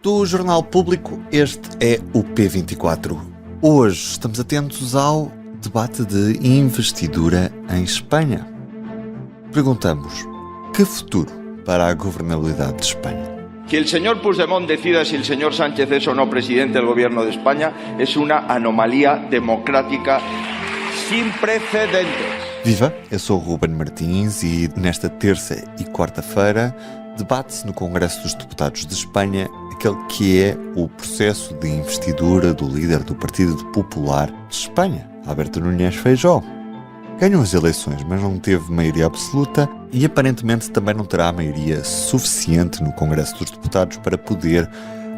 Do Jornal Público, este é o P24. Hoje estamos atentos ao debate de investidura em Espanha. Perguntamos, que futuro para a governabilidade de Espanha? Que el señor Puigdemont decida si el señor Sánchez es o no presidente del gobierno de España es una anomalía democrática sin precedentes. Viva, eu sou o Ruben Martins e nesta terça e quarta-feira debate-se no Congresso dos Deputados de Espanha aquele que é o processo de investidura do líder do Partido Popular de Espanha, Alberto Núñez Feijóo. Ganhou as eleições, mas não teve maioria absoluta e aparentemente também não terá maioria suficiente no Congresso dos Deputados para poder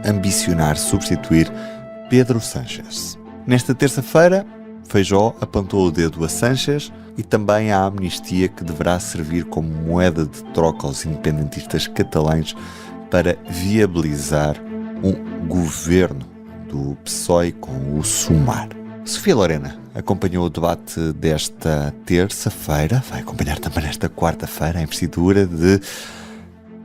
ambicionar substituir Pedro Sánchez. Nesta terça-feira, Feijóo apontou o dedo a Sánchez e também à amnistia que deverá servir como moeda de troca aos independentistas catalães para viabilizar um governo do PSOE com o Sumar. Sofia Lorena acompanhou o debate desta terça-feira, vai acompanhar também nesta quarta-feira a investidura de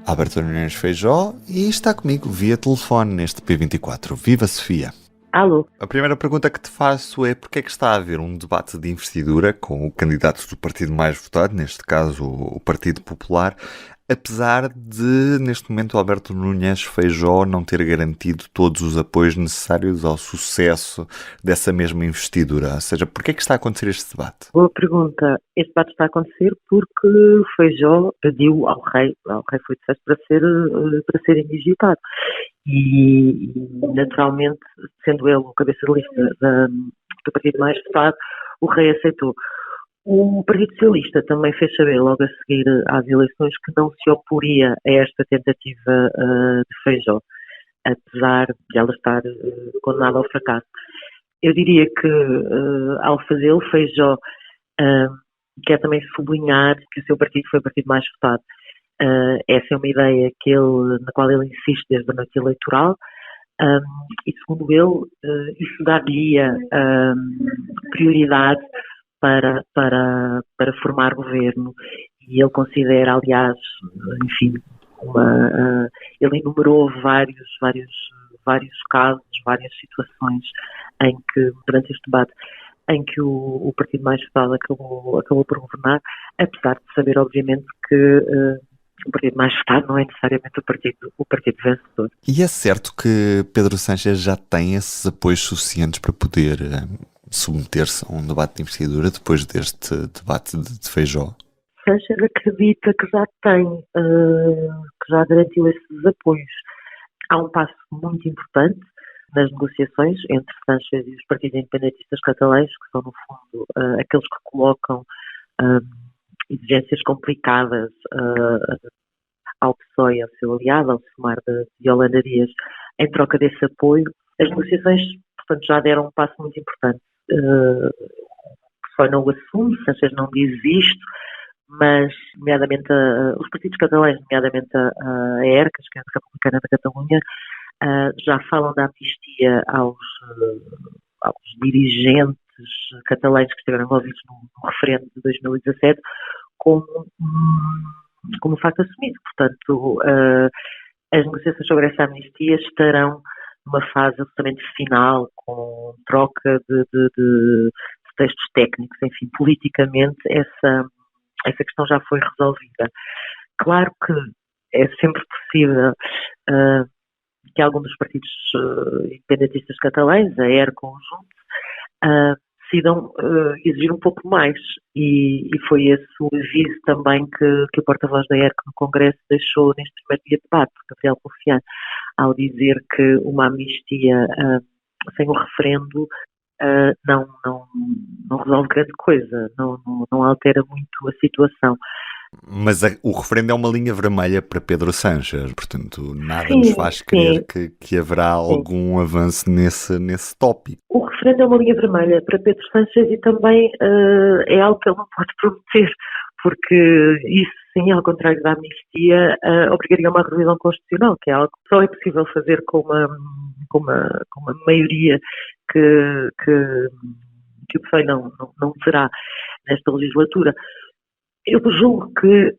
Alberto Núñez Feijóo e está comigo via telefone neste P24. Viva, Sofia! Alô? A primeira pergunta que te faço é porque é que está a haver um debate de investidura com o candidato do partido mais votado, neste caso o Partido Popular, apesar de, neste momento, Alberto Núñez Feijóo não ter garantido todos os apoios necessários ao sucesso dessa mesma investidura. Ou seja, porque é que está a acontecer este debate? Boa pergunta. Este debate está a acontecer porque Feijóo pediu ao rei foi de para ser indigitado. E, naturalmente, sendo ele o cabeça de lista do partido mais votado, o rei aceitou. O Partido Socialista também fez saber logo a seguir às eleições que não se oporia a esta tentativa de Feijóo, apesar de ela estar condenada ao fracasso. Eu diria que, ao fazê-lo, Feijóo quer também sublinhar que o seu partido foi o partido mais votado. Essa é uma ideia na qual ele insiste desde a noite eleitoral e, segundo ele, isso dá-lhe prioridade para formar governo. E ele considera, aliás, enfim, ele enumerou vários casos, várias situações em que, durante este debate, em que o partido mais votado acabou por governar, apesar de saber, obviamente, que o partido mais votado não é necessariamente o partido vencedor. E é certo que Pedro Sánchez já tem esses apoios suficientes para poder submeter-se a um debate de investidura depois deste debate de Feijóo? Sánchez acredita que já tem, que já garantiu esses apoios. Há um passo muito importante nas negociações entre Sánchez e os partidos independentistas catalães, que são, no fundo, aqueles que colocam exigências complicadas ao PSOE e ao seu aliado, ao Sumar de Yolanda Díaz, em troca desse apoio. As negociações, portanto, já deram um passo muito importante. O PSOE não o assume, Sánchez não diz isto, mas, nomeadamente, os partidos catalães, nomeadamente a ERC, a Esquerda Republicana da Catalunha, já falam da amnistia aos dirigentes catalães que estiveram envolvidos no referendo de 2017 como um facto assumido. Portanto, as negociações sobre essa amnistia estarão numa fase absolutamente final, com troca de textos técnicos. Enfim, politicamente, essa questão já foi resolvida. Claro que é sempre possível que algum dos partidos independentistas catalães, a ERC conjunto, decidam exigir um pouco mais. E foi esse o aviso também que o porta-voz da ERC no Congresso deixou neste primeiro dia de debate, Gabriel Confian, ao dizer que uma amnistia sem o referendo não resolve grande coisa, não altera muito a situação. Mas o referendo é uma linha vermelha para Pedro Sánchez, portanto, nada nos faz crer que haverá algum avanço nesse tópico. O referendo é uma linha vermelha para Pedro Sánchez e também é algo que ele não pode prometer, porque isso, sim, ao contrário da amnistia, obrigaria a uma revisão constitucional, que é algo que só é possível fazer com uma maioria que o PSOE não terá nesta legislatura. Eu julgo que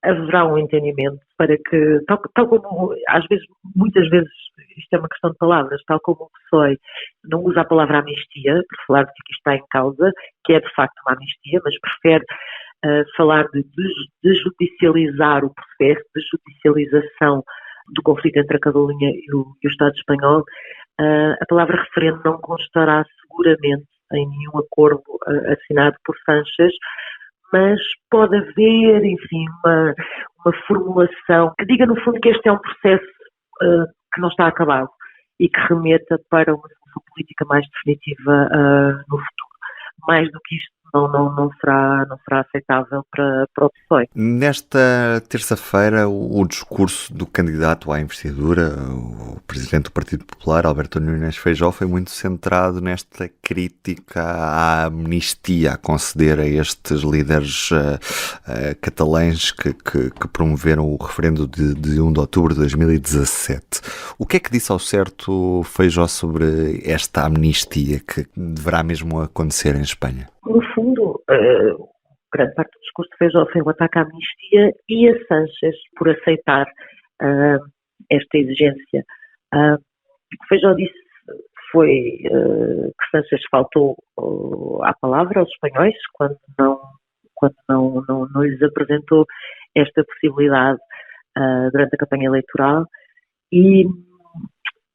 haverá um entendimento para que, tal como, às vezes, muitas vezes, isto é uma questão de palavras, tal como o PSOE não usa a palavra amnistia, por falar de que isto está em causa, que é de facto uma amnistia, mas prefere falar de desjudicializar o processo, de judicialização do conflito entre a Catalunha e o Estado espanhol, a palavra referendo não constará seguramente em nenhum acordo assinado por Sánchez, mas pode haver, enfim, uma formulação que diga, no fundo, que este é um processo que não está acabado e que remeta para uma solução política mais definitiva no futuro. Mais do que isto não será aceitável para o PSOE. Nesta terça-feira, o discurso do candidato à investidura, o presidente do Partido Popular, Alberto Núñez Feijóo, foi muito centrado nesta crítica à amnistia a conceder a estes líderes catalães que promoveram o referendo de 1 de outubro de 2017. O que é que disse ao certo Feijóo sobre esta amnistia que deverá mesmo acontecer em Espanha? No fundo, grande parte do discurso de Feijóo foi um ataque à amnistia e a Sánchez por aceitar esta exigência. O que Feijóo disse foi que Sánchez faltou à palavra aos espanhóis quando não lhes apresentou esta possibilidade durante a campanha eleitoral e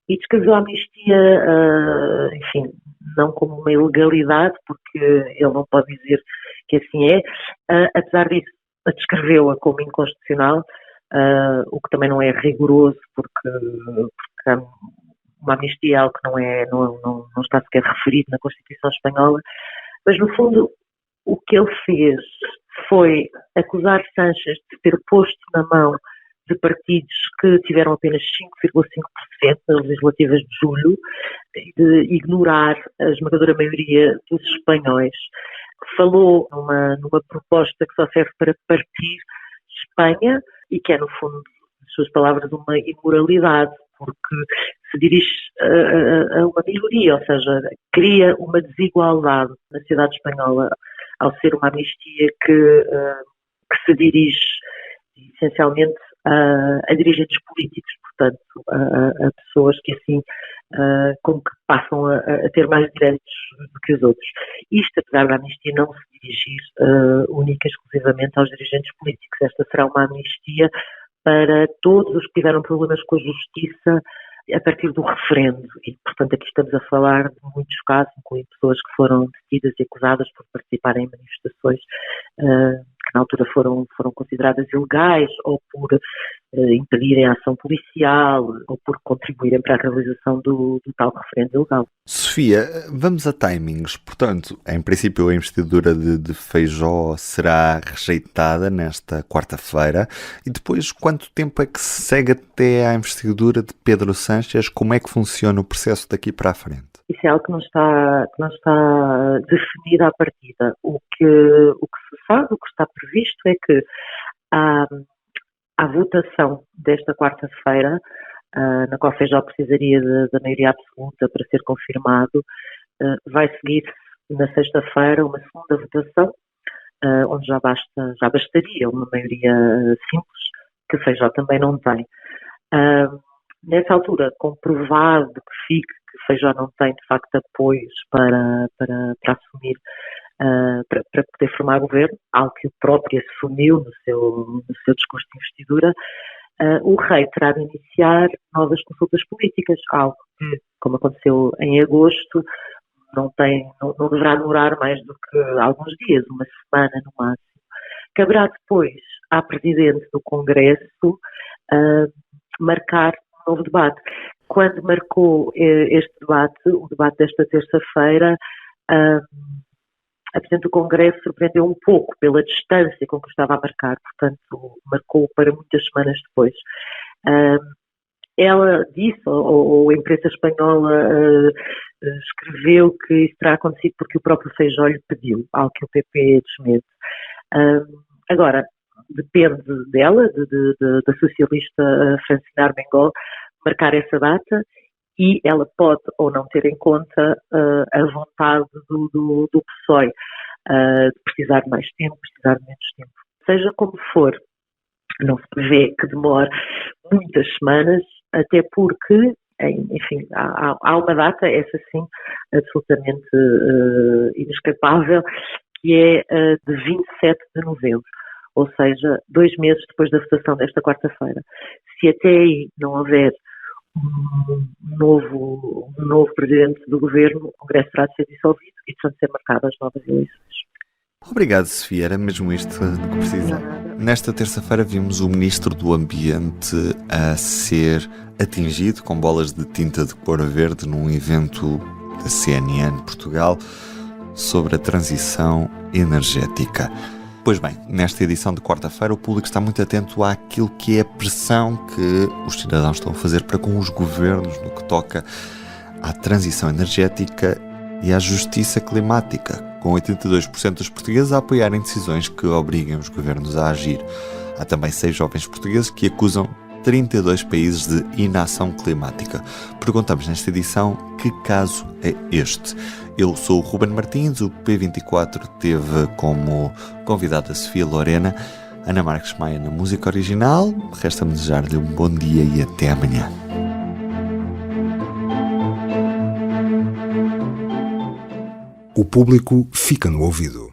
descreveu a amnistia, enfim, não como uma ilegalidade, porque ele não pode dizer que assim é, apesar disso, descreveu-a como inconstitucional, o que também não é rigoroso, porque uma amnistia é algo que não está sequer referido na Constituição Espanhola, mas no fundo o que ele fez foi acusar Sánchez de ter posto na mão de partidos que tiveram apenas 5,5% nas legislativas de julho, de ignorar a esmagadora maioria dos espanhóis. Falou numa proposta que só serve para partir Espanha e que é, no fundo, de suas palavras, uma imoralidade, porque se dirige a uma minoria, ou seja, cria uma desigualdade na sociedade espanhola ao ser uma amnistia que se dirige essencialmente a dirigentes políticos, portanto, a pessoas que assim, como que passam a ter mais direitos do que os outros. Isto, apesar da amnistia não se dirigir única e exclusivamente aos dirigentes políticos. Esta será uma amnistia para todos os que tiveram problemas com a justiça a partir do referendo. E, portanto, aqui estamos a falar de muitos casos, incluindo pessoas que foram detidas e acusadas por participarem em manifestações que na altura foram consideradas ilegais ou por impedirem a ação policial ou por contribuírem para a realização do tal referendo ilegal. Sofia, vamos a timings. Portanto, em princípio a investidura de Feijóo será rejeitada nesta quarta-feira e depois quanto tempo é que se segue até à investidura de Pedro Sánchez? Como é que funciona o processo daqui para a frente? Isso é algo que não está definido à partida. O que se sabe, o que está previsto é que a votação desta quarta-feira, na qual Feijóo precisaria da maioria absoluta para ser confirmado, vai seguir na sexta-feira uma segunda votação, onde já bastaria uma maioria simples, que Feijóo também não tem. Nessa altura, comprovado que fique que Feijóo não tem, de facto, apoios para assumir, para poder formar governo, algo que o próprio assumiu no seu discurso de investidura, o rei terá de iniciar novas consultas políticas, algo que, como aconteceu em agosto, não deverá demorar mais do que alguns dias, uma semana no máximo. Caberá depois à Presidente do Congresso marcar um novo debate. Quando marcou este debate, o debate desta terça-feira, a Presidente do Congresso surpreendeu um pouco pela distância com que estava a marcar, portanto, marcou para muitas semanas depois. Ela disse, ou a imprensa espanhola escreveu que isso terá acontecido porque o próprio Feijóo lhe pediu, algo que o PP desmente. Agora, depende dela, da socialista Francina Armengol, marcar essa data e ela pode ou não ter em conta a vontade do PSOE de precisar de mais tempo, precisar de menos tempo. Seja como for, não se prevê que demore muitas semanas, até porque, enfim, há uma data, essa sim, absolutamente inescapável, que é de 27 de novembro, ou seja, 2 meses depois da votação desta quarta-feira. Se até aí não houver um novo presidente do governo, o Congresso terá de ser dissolvido e terão de ser marcadas novas eleições. Obrigado, Sofia. Era mesmo isto que precisava. Nesta terça-feira vimos o Ministro do Ambiente a ser atingido com bolas de tinta de cor verde num evento da CNN Portugal sobre a transição energética. Pois bem, nesta edição de quarta-feira o público está muito atento àquilo que é a pressão que os cidadãos estão a fazer para com os governos no que toca à transição energética e à justiça climática, com 82% dos portugueses a apoiarem decisões que obriguem os governos a agir. Há também 6 jovens portugueses que acusam 32 países de inação climática. Perguntamos nesta edição que caso é este. Eu sou o Ruben Martins, o P24 teve como convidada a Sofia Lorena, Ana Marques Maia na música original. Resta-me desejar-lhe um bom dia e até amanhã. O público fica no ouvido.